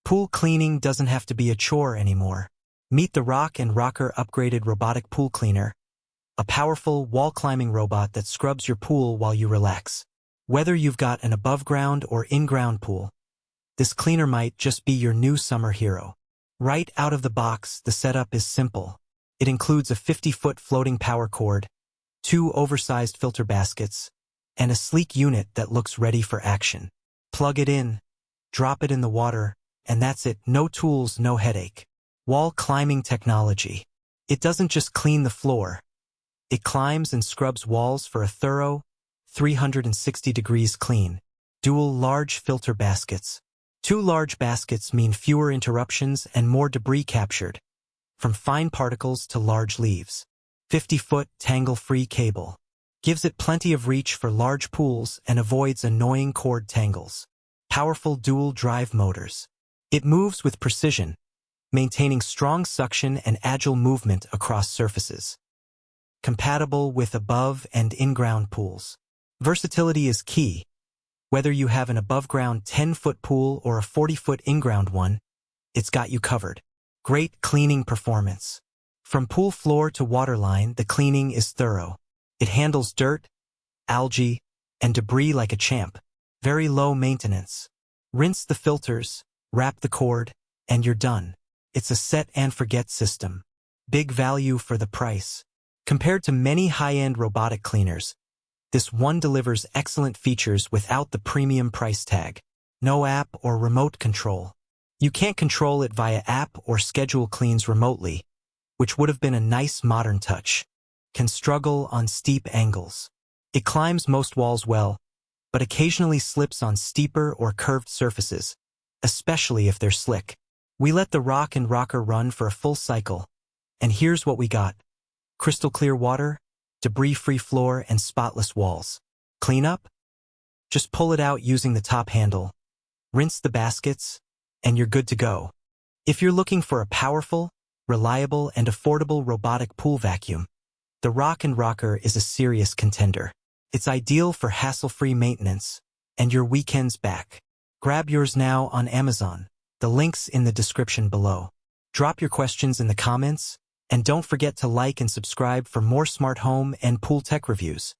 Pool cleaning doesn't have to be a chore anymore. Meet the Rock&Rocker upgraded robotic pool cleaner, a powerful wall-climbing robot that scrubs your pool while you relax. Whether you've got an above-ground or in-ground pool, this cleaner might just be your new summer hero. Right out of the box, the setup is simple. It includes a 50-foot floating power cord, 2 oversized filter baskets, and a sleek unit that looks ready for action. Plug it in, drop it in the water, and that's it. No tools, no headache. Wall climbing technology. It doesn't just clean the floor. It climbs and scrubs walls for a thorough, 360 degrees clean. Dual large filter baskets. 2 large baskets mean fewer interruptions and more debris captured, from fine particles to large leaves. 50-foot tangle-free cable. Gives it plenty of reach for large pools and avoids annoying cord tangles. Powerful dual drive motors. It moves with precision, maintaining strong suction and agile movement across surfaces. Compatible with above and in-ground pools. Versatility is key. Whether you have an above-ground 10-foot pool or a 40-foot in-ground one, it's got you covered. Great cleaning performance. From pool floor to waterline, the cleaning is thorough. It handles dirt, algae, and debris like a champ. Very low maintenance. Rinse the filters, wrap the cord, and you're done. It's a set-and-forget system. Big value for the price. Compared to many high-end robotic cleaners, this one delivers excellent features without the premium price tag. No app or remote control. You can't control it via app or schedule cleans remotely, which would have been a nice modern touch. Can struggle on steep angles. It climbs most walls well, but occasionally slips on steeper or curved surfaces, especially if they're slick. We let the Rock&Rocker run for a full cycle, and here's what we got. Crystal clear water, debris-free floor, and spotless walls. Clean up? Just pull it out using the top handle, rinse the baskets, and you're good to go. If you're looking for a powerful, reliable, and affordable robotic pool vacuum, the Rock&Rocker is a serious contender. It's ideal for hassle-free maintenance, and your weekend's back. Grab yours now on Amazon. The link's in the description below. Drop your questions in the comments, and don't forget to like and subscribe for more smart home and pool tech reviews.